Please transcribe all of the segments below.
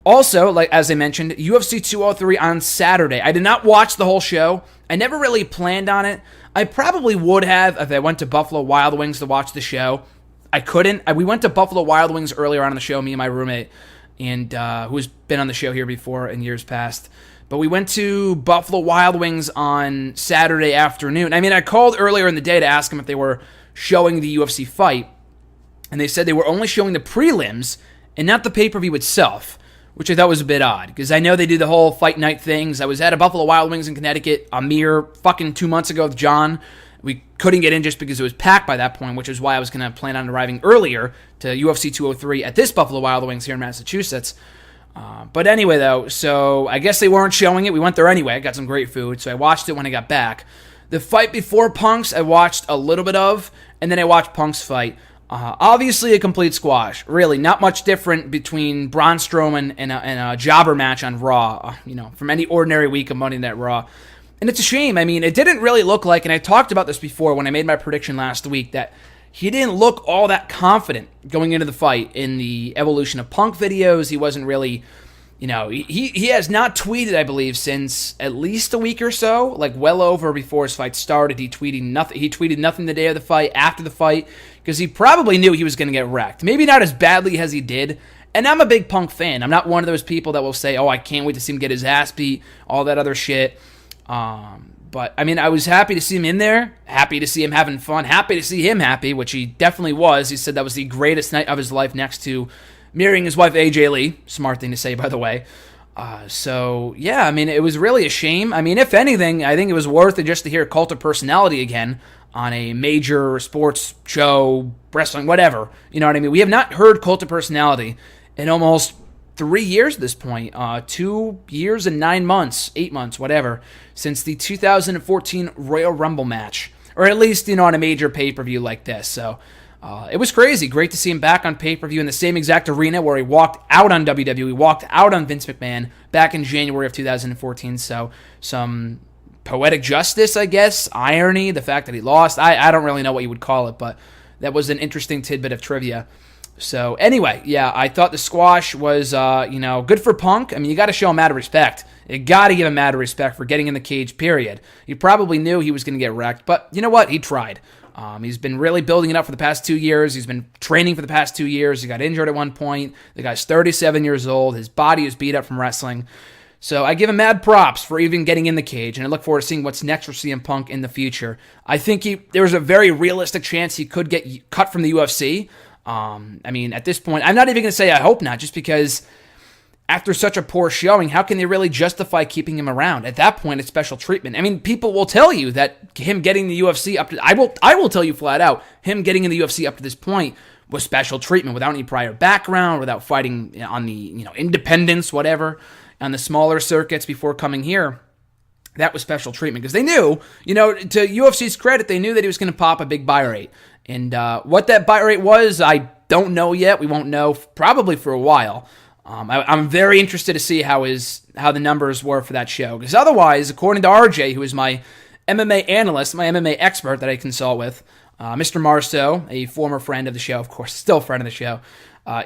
Also, like as I mentioned, UFC 203 on Saturday. I did not watch the whole show. I never really planned on it. I probably would have if I went to Buffalo Wild Wings to watch the show. I couldn't. We went to Buffalo Wild Wings earlier on in the show, me and my roommate, and who's been on the show here before in years past. But we went to Buffalo Wild Wings on Saturday afternoon. I mean, I called earlier in the day to ask them if they were showing the UFC fight, and they said they were only showing the prelims and not the pay-per-view itself, which I thought was a bit odd, because I know they do the whole fight night things. I was at a Buffalo Wild Wings in Connecticut a mere fucking 2 months ago with John. We couldn't get in just because it was packed by that point, which is why I was going to plan on arriving earlier to UFC 203 at this Buffalo Wild Wings here in Massachusetts. But anyway, though, so I guess they weren't showing it. We went there anyway. I got some great food, so I watched it when I got back. The fight before Punk's, I watched a little bit of, and then I watched Punk's fight. Obviously a complete squash. Really, not much different between Braun Strowman and a jobber match on Raw, from any ordinary week of Monday Night Raw. And it's a shame. I mean, it didn't really look like, and I talked about this before when I made my prediction last week, that he didn't look all that confident going into the fight in the Evolution of Punk videos. He wasn't really, he has not tweeted, I believe, since at least a week or so, like well over before his fight started. He tweeted nothing the day of the fight, after the fight, because he probably knew he was going to get wrecked. Maybe not as badly as he did. And I'm a big Punk fan. I'm not one of those people that will say, oh, I can't wait to see him get his ass beat, all that other shit. But, I mean, I was happy to see him in there, happy to see him having fun, happy to see him happy, which he definitely was. He said that was the greatest night of his life next to marrying his wife, AJ Lee. Smart thing to say, by the way. So, yeah, I mean, it was really a shame. I mean, if anything, I think it was worth it just to hear Cult of Personality again on a major sports show, wrestling, whatever. You know what I mean? We have not heard Cult of Personality in almost 3 years at this point, 2 years and 9 months, 8 months, whatever, since the 2014 Royal Rumble match, or at least, on a major pay-per-view like this. So it was crazy. Great to see him back on pay-per-view in the same exact arena where he walked out on WWE, walked out on Vince McMahon back in January of 2014. So some poetic justice, I guess, irony, the fact that he lost. I don't really know what you would call it, but that was an interesting tidbit of trivia. So anyway, yeah, I thought the squash was, good for Punk. I mean, you got to show him mad respect. You got to give him mad respect for getting in the cage, period. He probably knew he was going to get wrecked, but you know what? He tried. He's been really building it up for the past 2 years. He's been training for the past 2 years. He got injured at one point. The guy's 37 years old. His body is beat up from wrestling. So I give him mad props for even getting in the cage, and I look forward to seeing what's next for CM Punk in the future. I think there's a very realistic chance he could get cut from the UFC. I mean, at this point, I'm not even going to say I hope not, just because after such a poor showing, how can they really justify keeping him around? At that point, it's special treatment. I mean, people will tell you that him getting the UFC up to, I will tell you flat out, him getting in the UFC up to this point was special treatment without any prior background, without fighting on the, independents, whatever, on the smaller circuits before coming here. That was special treatment because they knew, to UFC's credit, they knew that he was going to pop a big buy rate. And what that buy rate was, I don't know yet. We won't know probably for a while. I'm very interested to see how the numbers were for that show. Because otherwise, according to RJ, who is my MMA analyst, my MMA expert that I consult with, Mr. Marceau, a former friend of the show, of course, still a friend of the show,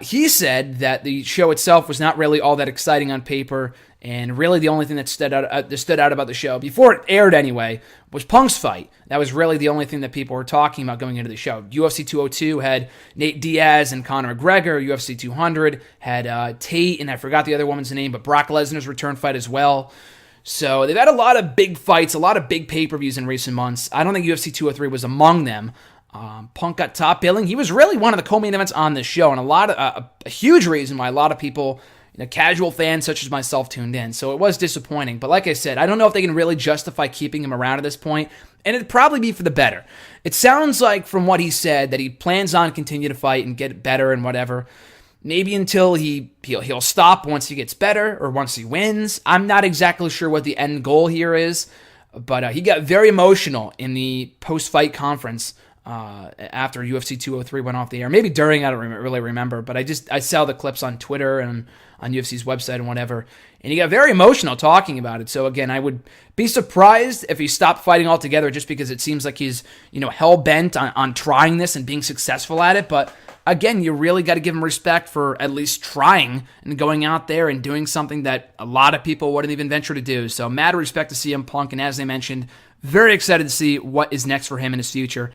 he said that the show itself was not really all that exciting on paper, and really the only thing that stood out about the show, before it aired anyway, was Punk's fight. That was really the only thing that people were talking about going into the show. UFC 202 had Nate Diaz and Conor McGregor. UFC 200 had Tate, and I forgot the other woman's name, but Brock Lesnar's return fight as well. So they've had a lot of big fights, a lot of big pay-per-views in recent months. I don't think UFC 203 was among them. Punk got top billing. He was really one of the co-main events on this show, and a huge reason why a lot of people, casual fans such as myself, tuned in. So it was disappointing. But like I said, I don't know if they can really justify keeping him around at this point, and it'd probably be for the better. It sounds like, from what he said, that he plans on continue to fight and get better and whatever. Maybe until he'll stop once he gets better or once he wins. I'm not exactly sure what the end goal here is, but he got very emotional in the post-fight conference after UFC 203 went off the air. Maybe during, I don't really remember, but I saw the clips on Twitter and on UFC's website and whatever, and he got very emotional talking about it. So again, I would be surprised if he stopped fighting altogether just because it seems like he's, hell-bent on trying this and being successful at it. But again, you really got to give him respect for at least trying and going out there and doing something that a lot of people wouldn't even venture to do. So mad respect to CM Punk, and as I mentioned, very excited to see what is next for him in his future.